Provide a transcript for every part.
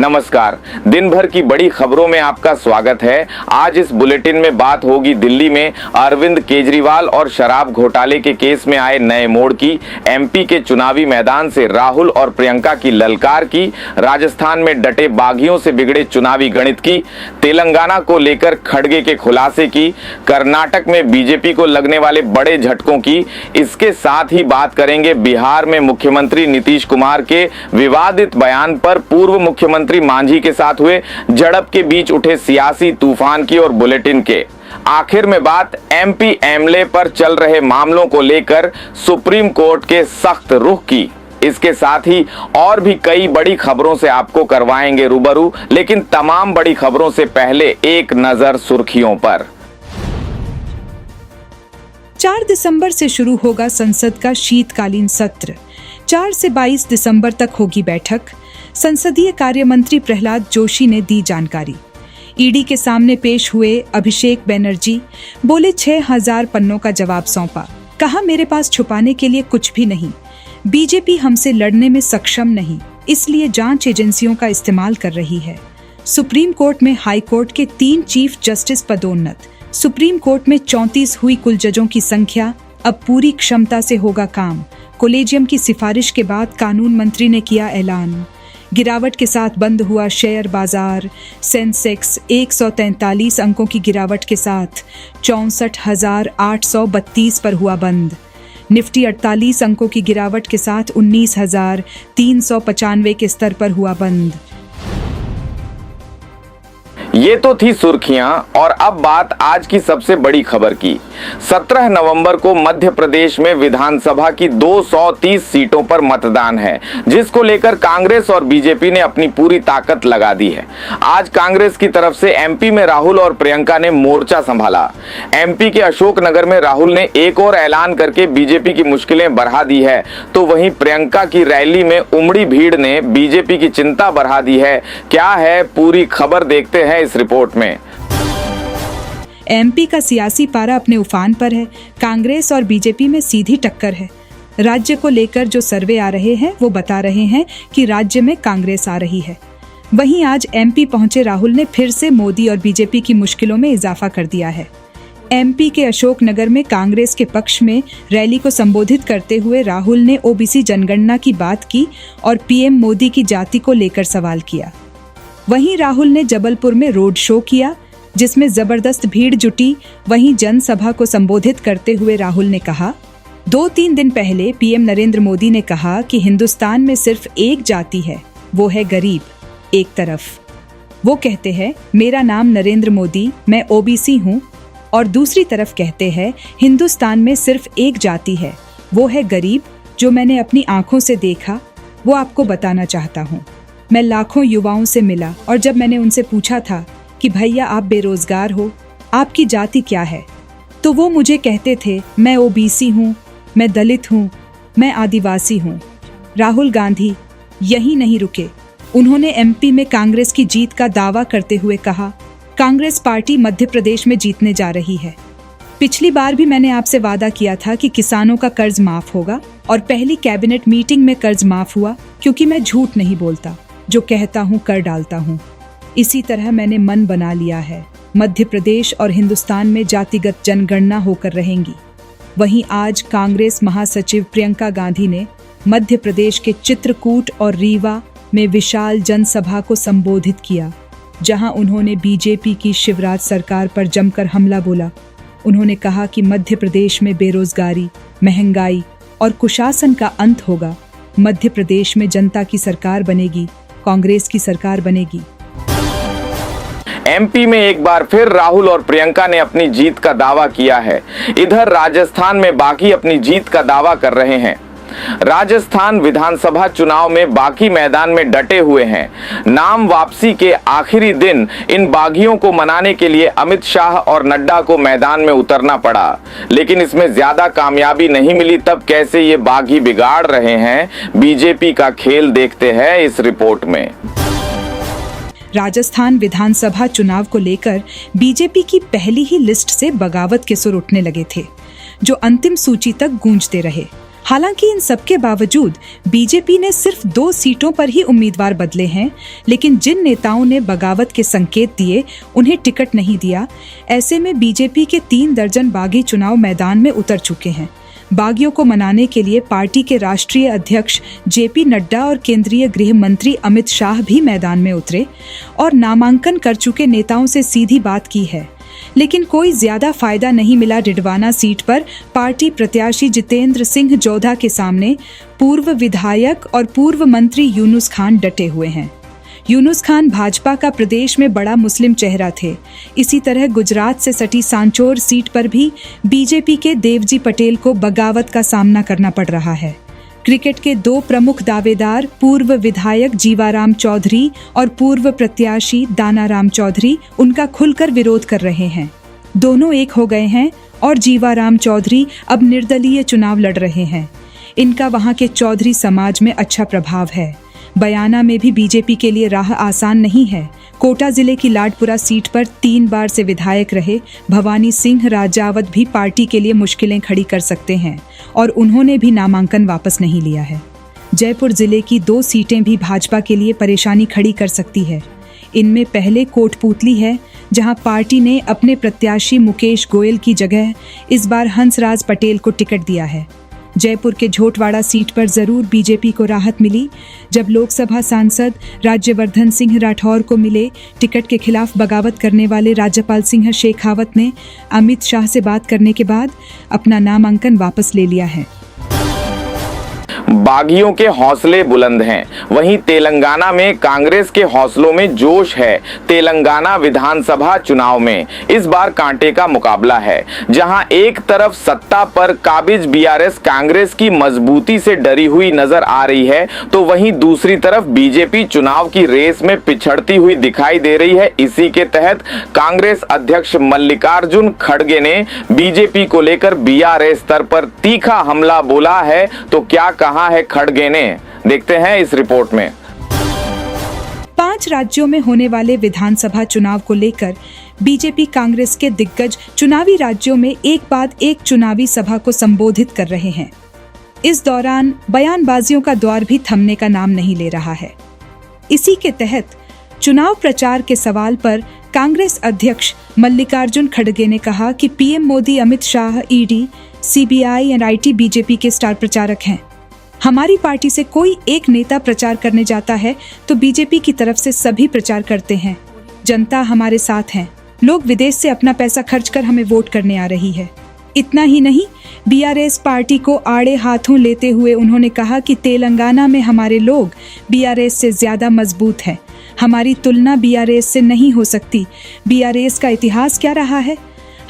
नमस्कार। दिन भर की बड़ी खबरों में आपका स्वागत है। आज इस बुलेटिन में बात होगी दिल्ली में अरविंद केजरीवाल और शराब घोटाले के केस में आए नए मोड़ की, एमपी के चुनावी मैदान से राहुल और प्रियंका की ललकार की, राजस्थान में डटे बागियों से बिगड़े चुनावी गणित की, तेलंगाना को लेकर खड़गे के खुलासे की, कर्नाटक में बीजेपी को लगने वाले बड़े झटकों की। इसके साथ ही बात करेंगे बिहार में मुख्यमंत्री नीतीश कुमार के विवादित बयान पर पूर्व मुख्यमंत्री मांझी के साथ हुए झड़प के बीच उठे सियासी तूफान की और बुलेटिन के आखिर में बात एमपी एमएलए पर चल रहे मामलों को लेकर सुप्रीम कोर्ट के सख्त रुख की। इसके साथ ही और भी कई बड़ी खबरों से आपको करवाएंगे रूबरू, लेकिन तमाम बड़ी खबरों से पहले एक नजर सुर्खियों पर। 4 दिसंबर से शुरू होगा संसद का शीतकालीन सत्र। 4 से 22 दिसंबर तक होगी बैठक। संसदीय कार्य मंत्री प्रहलाद जोशी ने दी जानकारी। ईडी के सामने पेश हुए अभिषेक बनर्जी, बोले 6000 पन्नों का जवाब सौंपा। कहा मेरे पास छुपाने के लिए कुछ भी नहीं। बीजेपी हमसे लड़ने में सक्षम नहीं, इसलिए जांच एजेंसियों का इस्तेमाल कर रही है। सुप्रीम कोर्ट में हाई कोर्ट के 3 चीफ जस्टिस पदोन्नत। सुप्रीम कोर्ट में 34 हुई कुल जजों की संख्या, अब पूरी क्षमता से होगा काम। कोलेजियम की सिफारिश के बाद कानून मंत्री ने किया ऐलान। गिरावट के साथ बंद हुआ शेयर बाजार। सेंसेक्स 143 अंकों की गिरावट के साथ 64,832 पर हुआ बंद। निफ्टी 48 अंकों की गिरावट के साथ 19,395 के स्तर पर हुआ बंद। ये तो थी सुर्खियां और अब बात आज की सबसे बड़ी खबर की। 17 नवंबर को मध्य प्रदेश में विधानसभा की 230 सीटों पर मतदान है, जिसको लेकर कांग्रेस और बीजेपी ने अपनी पूरी ताकत लगा दी है। आज कांग्रेस की तरफ से एमपी में राहुल और प्रियंका ने मोर्चा संभाला। एमपी के अशोकनगर में राहुल ने एक और ऐलान करके बीजेपी की मुश्किलें बढ़ा दी है, तो वहीं प्रियंका की रैली में उमड़ी भीड़ ने बीजेपी की चिंता बढ़ा दी है। क्या है पूरी खबर, देखते हैं इस रिपोर्ट में। एमपी का सियासी पारा अपने उफान पर है। कांग्रेस और बीजेपी में सीधी टक्कर है। राज्य को लेकर जो सर्वे आ रहे हैं वो बता रहे हैं कि राज्य में कांग्रेस आ रही है। वहीं आज एमपी पहुंचे राहुल ने फिर से मोदी और बीजेपी की मुश्किलों में इजाफा कर दिया है। एमपी के अशोकनगर में कांग्रेस के पक्ष में रैली को संबोधित करते हुए राहुल ने ओबीसी जनगणना की बात की और पीएम मोदी की जाति को लेकर सवाल किया। वहीं राहुल ने जबलपुर में रोड शो किया, जिसमें जबरदस्त भीड़ जुटी। वहीं जनसभा को संबोधित करते हुए राहुल ने कहा, 2-3 दिन पहले पीएम नरेंद्र मोदी ने कहा कि हिंदुस्तान में सिर्फ एक जाति है, वो है गरीब। एक तरफ वो कहते हैं मेरा नाम नरेंद्र मोदी, मैं ओबीसी हूँ, और दूसरी तरफ कहते हैं हिंदुस्तान में सिर्फ एक जाति है, वो है गरीब। जो मैंने अपनी आंखों से देखा वो आपको बताना चाहता हूँ। मैं लाखों युवाओं से मिला और जब मैंने उनसे पूछा था कि भैया आप बेरोजगार हो, आपकी जाति क्या है, तो वो मुझे कहते थे मैं ओबीसी हूँ, मैं दलित हूँ, मैं आदिवासी हूँ। राहुल गांधी यही नहीं रुके। उन्होंने एमपी में कांग्रेस की जीत का दावा करते हुए कहा, कांग्रेस पार्टी मध्य प्रदेश में जीतने जा रही है। पिछली बार भी मैंने आपसे वादा किया था कि किसानों का कर्ज माफ होगा और पहली कैबिनेट मीटिंग में कर्ज माफ हुआ, क्योंकि मैं झूठ नहीं बोलता, जो कहता हूँ कर डालता हूँ। इसी तरह मैंने मन बना लिया है, मध्य प्रदेश और हिंदुस्तान में जातिगत जनगणना होकर रहेंगी। वहीं आज कांग्रेस महासचिव प्रियंका गांधी ने मध्य प्रदेश के चित्रकूट और रीवा में विशाल जनसभा को संबोधित किया, जहां उन्होंने बीजेपी की शिवराज सरकार पर जमकर हमला बोला। उन्होंने कहा कि मध्य प्रदेश में बेरोजगारी, महंगाई और कुशासन का अंत होगा। मध्य प्रदेश में जनता की सरकार बनेगी, कांग्रेस की सरकार बनेगी। एमपी में एक बार फिर राहुल और प्रियंका ने अपनी जीत का दावा किया है। इधर राजस्थान में बाकी अपनी जीत का दावा कर रहे हैं। राजस्थान विधानसभा चुनाव में बाकी मैदान में डटे हुए हैं। नाम वापसी के आखिरी दिन इन बागियों को मनाने के लिए अमित शाह और नड्डा को मैदान में उतरना पड़ा, लेकिन इसमें ज्यादा कामयाबी नहीं मिली। तब कैसे ये बागी बिगाड़ रहे हैं बीजेपी का खेल, देखते हैं इस रिपोर्ट में। राजस्थान विधानसभा चुनाव को लेकर बीजेपी की पहली ही लिस्ट से बगावत के सुर उठने लगे थे, जो अंतिम सूची तक गूंजते रहे। हालांकि इन सबके बावजूद बीजेपी ने सिर्फ 2 सीटों पर ही उम्मीदवार बदले हैं, लेकिन जिन नेताओं ने बगावत के संकेत दिए उन्हें टिकट नहीं दिया। ऐसे में बीजेपी के 3 दर्जन बागी चुनाव मैदान में उतर चुके हैं। बागियों को मनाने के लिए पार्टी के राष्ट्रीय अध्यक्ष जेपी नड्डा और केंद्रीय गृह मंत्री अमित शाह भी मैदान में उतरे और नामांकन कर चुके नेताओं से सीधी बात की है। लेकिन कोई ज्यादा फायदा नहीं मिला। डिडवाना सीट पर पार्टी प्रत्याशी जितेंद्र सिंह जोधा के सामने पूर्व विधायक और पूर्व मंत्री यूनुस खान डटे हुए हैं। यूनुस खान भाजपा का प्रदेश में बड़ा मुस्लिम चेहरा थे। इसी तरह गुजरात से सटी सांचौर सीट पर भी बीजेपी के देवजी पटेल को बगावत का सामना करना पड़ रहा है। क्रिकेट के 2 प्रमुख दावेदार पूर्व विधायक जीवाराम चौधरी और पूर्व प्रत्याशी दानाराम चौधरी उनका खुलकर विरोध कर रहे हैं। दोनों एक हो गए हैं और जीवाराम चौधरी अब निर्दलीय चुनाव लड़ रहे हैं। इनका वहां के चौधरी समाज में अच्छा प्रभाव है। बयाना में भी बीजेपी के लिए राह आसान नहीं है। कोटा जिले की लाडपुरा सीट पर 3 बार से विधायक रहे भवानी सिंह राजावत भी पार्टी के लिए मुश्किलें खड़ी कर सकते हैं और उन्होंने भी नामांकन वापस नहीं लिया है। जयपुर जिले की 2 सीटें भी भाजपा के लिए परेशानी खड़ी कर सकती है। इनमें पहले कोटपूतली है, जहां पार्टी ने अपने प्रत्याशी मुकेश गोयल की जगह इस बार हंसराज पटेल को टिकट दिया है। जयपुर के झोटवाड़ा सीट पर जरूर बीजेपी को राहत मिली जब लोकसभा सांसद राज्यवर्धन सिंह राठौर को मिले टिकट के खिलाफ बगावत करने वाले राज्यपाल सिंह शेखावत ने अमित शाह से बात करने के बाद अपना नामांकन वापस ले लिया है। बागियों के हौसले बुलंद हैं। वहीं तेलंगाना में कांग्रेस के हौसलों में जोश है। तेलंगाना विधानसभा चुनाव में इस बार कांटे का मुकाबला है, जहां एक तरफ सत्ता पर काबिज बीआरएस कांग्रेस की मजबूती से डरी हुई नजर आ रही है, तो वहीं दूसरी तरफ बीजेपी चुनाव की रेस में पिछड़ती हुई दिखाई दे रही है। इसी के तहत कांग्रेस अध्यक्ष मल्लिकार्जुन खड़गे ने बीजेपी को लेकर बीआरएस स्तर पर तीखा हमला बोला है। तो क्या कहा है खड़गे ने, देखते हैं इस रिपोर्ट में। 5 राज्यों में होने वाले विधानसभा चुनाव को लेकर बीजेपी कांग्रेस के दिग्गज चुनावी राज्यों में एक बाद एक चुनावी सभा को संबोधित कर रहे हैं। इस दौरान बयानबाजियों का दौर भी थमने का नाम नहीं ले रहा है। इसी के तहत चुनाव प्रचार के सवाल पर कांग्रेस अध्यक्ष मल्लिकार्जुन खड़गे ने कहा कि PM Modi, Amit Shah, ED, CBI और आईटी बीजेपी के स्टार प्रचारक हैं। हमारी पार्टी से कोई एक नेता प्रचार करने जाता है तो बीजेपी की तरफ से सभी प्रचार करते हैं। जनता हमारे साथ है। लोग विदेश से अपना पैसा खर्च कर हमें वोट करने आ रही है। इतना ही नहीं, बीआरएस पार्टी को आड़े हाथों लेते हुए उन्होंने कहा कि तेलंगाना में हमारे लोग बीआरएस से ज्यादा मजबूत हैं। हमारी तुलना बीआरएस से नहीं हो सकती। बीआरएस का इतिहास क्या रहा है?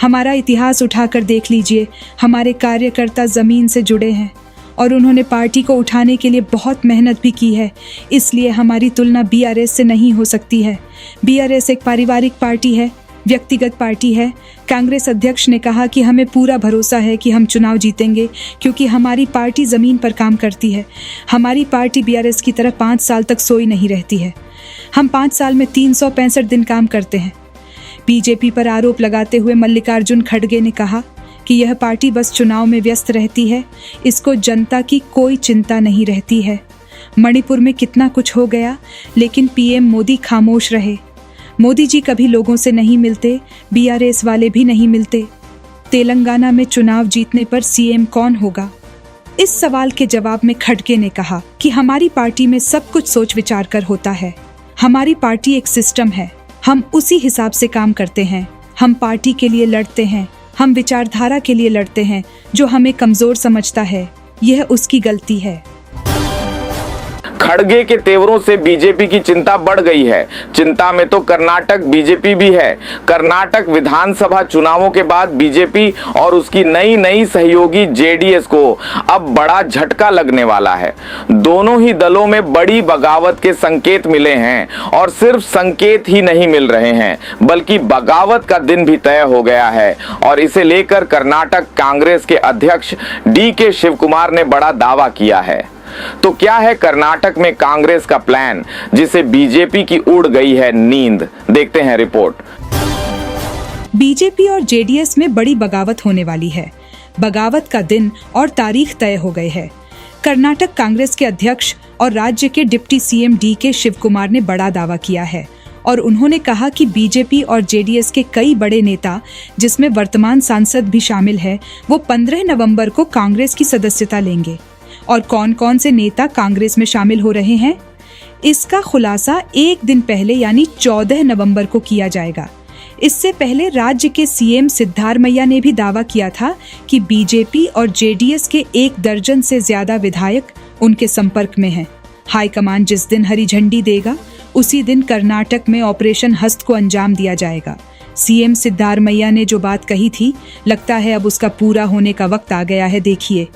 हमारा इतिहास उठाकर देख लीजिए। हमारे कार्यकर्ता जमीन से जुड़े हैं और उन्होंने पार्टी को उठाने के लिए बहुत मेहनत भी की है। इसलिए हमारी तुलना बीआरएस से नहीं हो सकती है। बीआरएस एक पारिवारिक पार्टी है, व्यक्तिगत पार्टी है। कांग्रेस अध्यक्ष ने कहा कि हमें पूरा भरोसा है कि हम चुनाव जीतेंगे, क्योंकि हमारी पार्टी जमीन पर काम करती है। हमारी पार्टी बीआरएस की तरह 5 साल तक सोई नहीं रहती है। हम 5 साल में 365 दिन काम करते हैं। बीजेपी पर आरोप लगाते हुए मल्लिकार्जुन खड़गे ने कहा कि यह पार्टी बस चुनाव में व्यस्त रहती है, इसको जनता की कोई चिंता नहीं रहती है। मणिपुर में कितना कुछ हो गया, लेकिन पीएम मोदी खामोश रहे। मोदी जी कभी लोगों से नहीं मिलते, बीआरएस वाले भी नहीं मिलते। तेलंगाना में चुनाव जीतने पर सीएम कौन होगा? इस सवाल के जवाब में खड़गे ने कहा कि हमारी पार्टी में सब कुछ सोच विचार कर होता है। हमारी पार्टी एक सिस्टम है, हम उसी हिसाब से काम करते हैं। हम पार्टी के लिए लड़ते हैं, हम विचारधारा के लिए लड़ते हैं। जो हमें कमजोर समझता है, यह उसकी गलती है। खड़गे के तेवरों से बीजेपी की चिंता बढ़ गई है। चिंता में तो कर्नाटक बीजेपी भी है। कर्नाटक विधानसभा चुनावों के बाद बीजेपी और उसकी नई सहयोगी जेडीएस को अब बड़ा झटका लगने वाला है। दोनों ही दलों में बड़ी बगावत के संकेत मिले हैं और सिर्फ संकेत ही नहीं मिल रहे हैं, बल्कि बगावत का दिन भी तय हो गया है। और इसे लेकर कर्नाटक कांग्रेस के अध्यक्ष DK शिवकुमार ने बड़ा दावा किया है। तो क्या है कर्नाटक में कांग्रेस का प्लान, जिसे बीजेपी की उड़ गई है नींद? देखते हैं रिपोर्ट। बीजेपी और जेडीएस में बड़ी बगावत होने वाली है। बगावत का दिन और तारीख तय हो गए है। कर्नाटक कांग्रेस के अध्यक्ष और राज्य के deputy CM DK Shiv Kumar ने बड़ा दावा किया है और उन्होंने कहा कि बीजेपी और जेडीएस के कई बड़े नेता, जिसमें वर्तमान सांसद भी शामिल है, वो 15 नवंबर को कांग्रेस की सदस्यता लेंगे। और कौन कौन से नेता कांग्रेस में शामिल हो रहे हैं, इसका खुलासा एक दिन पहले यानी 14 नवंबर को किया जाएगा। इससे पहले राज्य के सीएम सिद्धारमैया ने भी दावा किया था कि बीजेपी और जेडीएस के 1 दर्जन से ज्यादा विधायक उनके संपर्क में हैं। हाईकमान जिस दिन हरी झंडी देगा, उसी दिन कर्नाटक में ऑपरेशन हस्त को अंजाम दिया जाएगा। सीएम सिद्धारमैया ने जो बात कही थी, लगता है अब उसका पूरा होने का वक्त आ गया है। देखिए,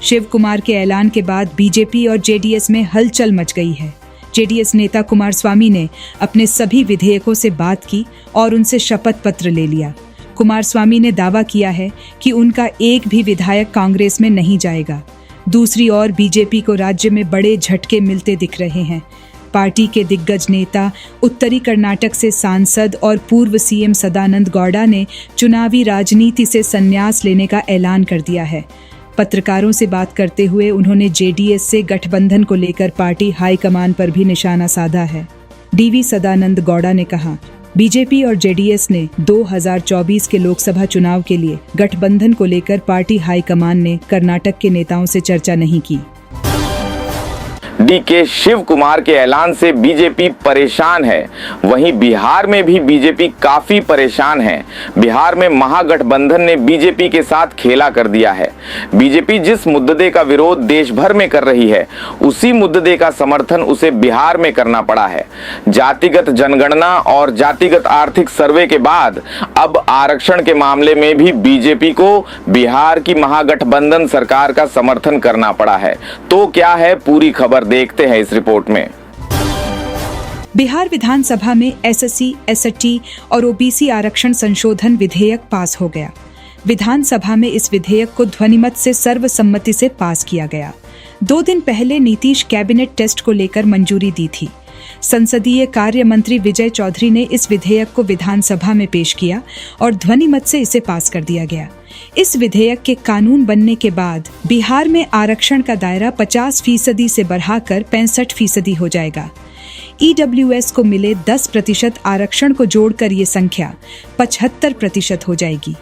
शिव कुमार के ऐलान के बाद बीजेपी और जेडीएस में हलचल मच गई है। जेडीएस नेता कुमारस्वामी ने अपने सभी विधेयकों से बात की और उनसे शपथ पत्र ले लिया। कुमारस्वामी ने दावा किया है कि उनका एक भी विधायक कांग्रेस में नहीं जाएगा। दूसरी ओर बीजेपी को राज्य में बड़े झटके मिलते दिख रहे हैं। पार्टी के दिग्गज नेता, उत्तरी कर्नाटक से सांसद और पूर्व सीएम सदानंद गौड़ा ने चुनावी राजनीति से संन्यास लेने का ऐलान कर दिया है। पत्रकारों से बात करते हुए उन्होंने जेडीएस से गठबंधन को लेकर पार्टी हाईकमान पर भी निशाना साधा है। DV सदानंद गौड़ा ने कहा, बीजेपी और जेडीएस ने 2024 के लोकसभा चुनाव के लिए गठबंधन को लेकर पार्टी हाईकमान ने कर्नाटक के नेताओं से चर्चा नहीं की। DK शिव कुमार के ऐलान से बीजेपी परेशान है। वहीं बिहार में भी बीजेपी काफी परेशान है। बिहार में महागठबंधन ने बीजेपी के साथ खेला कर दिया है। बीजेपी जिस मुद्दे का विरोध देश भर में कर रही है, उसी मुद्दे का समर्थन उसे बिहार में करना पड़ा है। जातिगत जनगणना और जातिगत आर्थिक सर्वे के बाद अब आरक्षण के मामले में भी बीजेपी को बिहार की महागठबंधन सरकार का समर्थन करना पड़ा है। तो क्या है पूरी खबर, देखते हैं इस रिपोर्ट में। बिहार विधानसभा में SC, ST और OBC आरक्षण संशोधन विधेयक पास हो गया। विधानसभा में इस विधेयक को ध्वनिमत से सर्वसम्मति से पास किया गया। 2 दिन पहले नीतीश कैबिनेट टेस्ट को लेकर मंजूरी दी थी। संसदीय कार्य मंत्री विजय चौधरी ने इस विधेयक को विधानसभा में पेश किया और ध्वनिमत से इसे पास कर दिया गया। इस विधेयक के कानून बनने के बाद बिहार में आरक्षण का दायरा 50% से बढ़ाकर 65% हो जाएगा। EWS को मिले 10% आरक्षण को जोड़कर ये संख्या 75% हो जाएगी।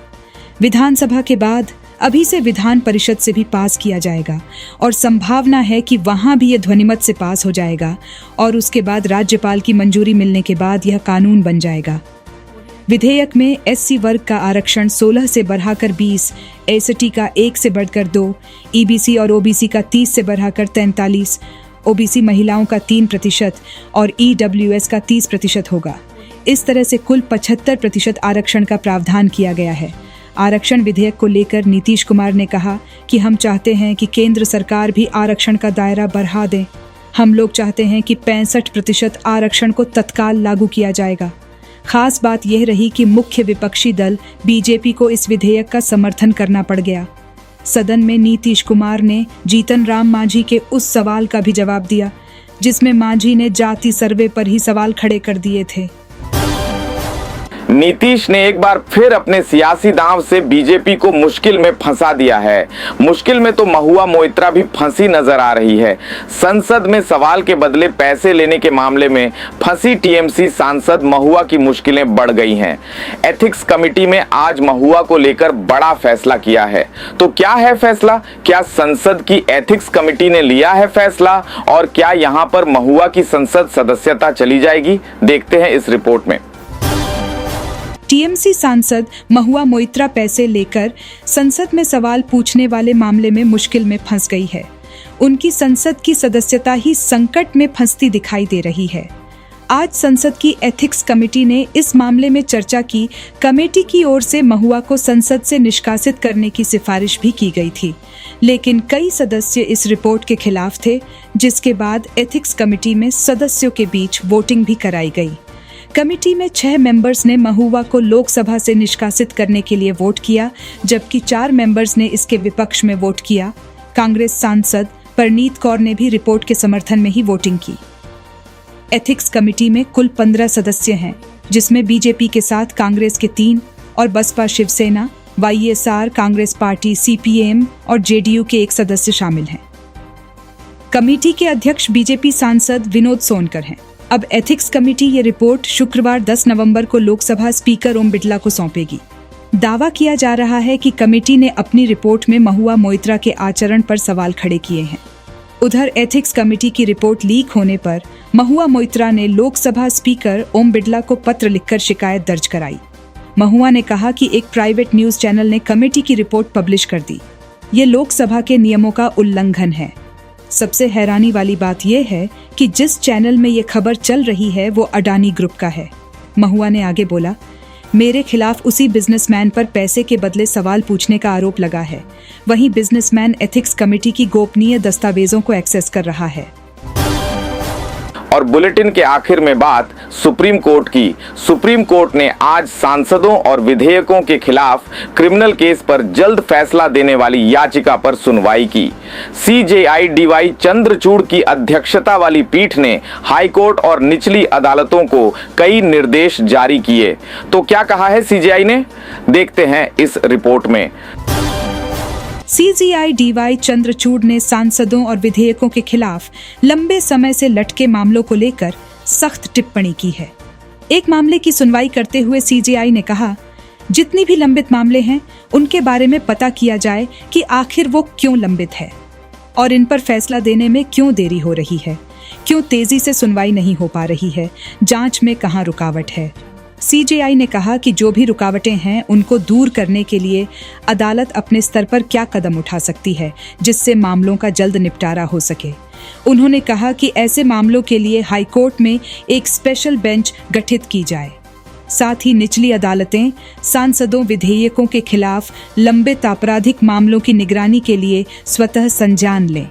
विधानसभा के बाद अभी से विधान परिषद से भी पास किया जाएगा और संभावना है कि वहां भी ये ध्वनिमत से पास हो जाएगा और उसके बाद राज्यपाल की मंजूरी मिलने के बाद यह कानून बन जाएगा। विधेयक में SC वर्ग का आरक्षण 16 से बढ़ाकर 20, ST का 1 से बढ़कर 2, EBC और OBC का 30 से बढ़ाकर 43, OBC महिलाओं का 3% और EWS का 30% होगा। इस तरह से कुल 75% आरक्षण का प्रावधान किया गया है। आरक्षण विधेयक को लेकर नीतीश कुमार ने कहा कि हम चाहते हैं कि केंद्र सरकार भी आरक्षण का दायरा बढ़ा दे। हम लोग चाहते हैं कि 65% आरक्षण को तत्काल लागू किया जाएगा। खास बात यह रही कि मुख्य विपक्षी दल बीजेपी को इस विधेयक का समर्थन करना पड़ गया। सदन में नीतीश कुमार ने जीतन राम मांझी के उस सवाल का भी जवाब दिया जिसमें मांझी ने जाति सर्वे पर ही सवाल खड़े कर दिए थे। नीतीश ने एक बार फिर अपने सियासी दांव से बीजेपी को मुश्किल में फंसा दिया है। मुश्किल में तो महुआ मोइत्रा भी फंसी नजर आ रही है। संसद में सवाल के बदले पैसे लेने के मामले में फंसी टीएमसी सांसद महुआ की मुश्किलें बढ़ गई हैं। एथिक्स कमेटी में आज महुआ को लेकर बड़ा फैसला किया है। तो क्या है फैसला? क्या संसद की एथिक्स कमेटी ने लिया है फैसला और क्या यहां पर महुआ की संसद सदस्यता चली जाएगी? देखते हैं इस रिपोर्ट में। टीएमसी सांसद महुआ मोइत्रा पैसे लेकर संसद में सवाल पूछने वाले मामले में मुश्किल में फंस गई है। उनकी संसद की सदस्यता ही संकट में फंसती दिखाई दे रही है। आज संसद की एथिक्स कमेटी ने इस मामले में चर्चा की। कमेटी की ओर से महुआ को संसद से निष्कासित करने की सिफारिश भी की गई थी, लेकिन कई सदस्य इस रिपोर्ट के खिलाफ थे, जिसके बाद एथिक्स कमेटी में सदस्यों के बीच वोटिंग भी कराई गई। कमेटी में 6 मेंबर्स ने महुआ को लोकसभा से निष्कासित करने के लिए वोट किया, जबकि 4 मेंबर्स ने इसके विपक्ष में वोट किया। कांग्रेस सांसद परनीत कौर ने भी रिपोर्ट के समर्थन में ही वोटिंग की। एथिक्स कमेटी में कुल 15 सदस्य हैं, जिसमें बीजेपी के साथ कांग्रेस के 3 और Basapa, Shiv Sena, YSR, Congress party, CPM और जेडीयू के एक सदस्य शामिल हैं। कमेटी के अध्यक्ष बीजेपी सांसद विनोद सोनकर हैं। अब एथिक्स कमेटी ये रिपोर्ट शुक्रवार 10 नवंबर को लोकसभा स्पीकर ओम बिरला को सौंपेगी। दावा किया जा रहा है कि कमेटी ने अपनी रिपोर्ट में महुआ मोइत्रा के आचरण पर सवाल खड़े किए हैं। उधर एथिक्स कमेटी की रिपोर्ट लीक होने पर महुआ मोइत्रा ने लोकसभा स्पीकर ओम बिरला को पत्र लिखकर शिकायत दर्ज कराई। महुआ ने कहा कि एक प्राइवेट न्यूज चैनल ने कमेटी की रिपोर्ट पब्लिश कर दी। ये लोकसभा के नियमों का उल्लंघन है। सबसे हैरानी वाली बात यह है कि जिस चैनल में ये खबर चल रही है वो अडानी ग्रुप का है। महुआ ने आगे बोला, मेरे खिलाफ उसी बिजनेसमैन पर पैसे के बदले सवाल पूछने का आरोप लगा है। वहीं बिजनेसमैन एथिक्स कमेटी की गोपनीय दस्तावेजों को एक्सेस कर रहा है। और बुलेटिन के आखिर में बात सुप्रीम कोर्ट की। सुप्रीम कोर्ट ने आज सांसदों और विधेयकों के खिलाफ क्रिमिनल केस पर जल्द फैसला देने वाली याचिका पर सुनवाई की। सीजेआई डीवाई चंद्रचूड़ की अध्यक्षता वाली पीठ ने हाईकोर्ट और निचली अदालतों को कई निर्देश जारी किए। तो क्या कहा है सीजेआई ने, देखते हैं इस रिपोर्ट में। सीजेआई डीवाई चंद्रचूड़ ने सांसदों और विधेयकों के खिलाफ लंबे समय से लटके मामलों को लेकर सख्त टिप्पणी की है। एक मामले की सुनवाई करते हुए सीजेआई ने कहा, जितनी भी लंबित मामले हैं उनके बारे में पता किया जाए कि आखिर वो क्यों लंबित है और इन पर फैसला देने में क्यों देरी हो रही है, क्यों तेजी से सुनवाई नहीं हो पा रही है, जांच में कहां रुकावट है। सीजेआई ने कहा कि जो भी रुकावटें हैं उनको दूर करने के लिए अदालत अपने स्तर पर क्या कदम उठा सकती है जिससे मामलों का जल्द निपटारा हो सके। उन्होंने कहा कि ऐसे मामलों के लिए हाईकोर्ट में एक स्पेशल बेंच गठित की जाए। साथ ही निचली अदालतें सांसदों विधेयकों के खिलाफ लंबित आपराधिक मामलों की निगरानी के लिए स्वतः संज्ञान लें।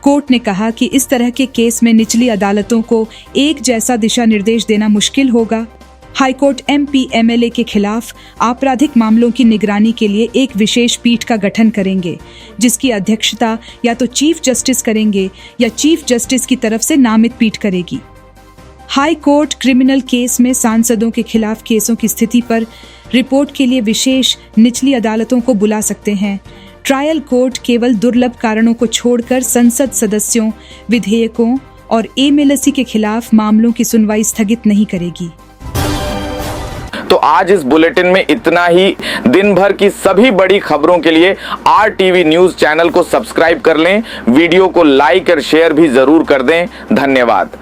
कोर्ट ने कहा कि इस तरह के केस में निचली अदालतों को एक जैसा दिशा निर्देश देना मुश्किल होगा। हाईकोर्ट एमपी एमएलए के खिलाफ आपराधिक मामलों की निगरानी के लिए एक विशेष पीठ का गठन करेंगे, जिसकी अध्यक्षता या तो चीफ जस्टिस करेंगे या चीफ जस्टिस की तरफ से नामित पीठ करेगी। हाई कोर्ट क्रिमिनल केस में सांसदों के खिलाफ केसों की स्थिति पर रिपोर्ट के लिए विशेष निचली अदालतों को बुला सकते हैं। ट्रायल कोर्ट केवल दुर्लभ कारणों को छोड़कर संसद सदस्यों, विधेयकों और एमएलसी के खिलाफ मामलों की सुनवाई स्थगित नहीं करेगी। तो आज इस बुलेटिन में इतना ही। दिन भर की सभी बड़ी खबरों के लिए आरटीवी न्यूज चैनल को सब्सक्राइब कर लें, वीडियो को लाइक और शेयर भी जरूर कर दें। धन्यवाद।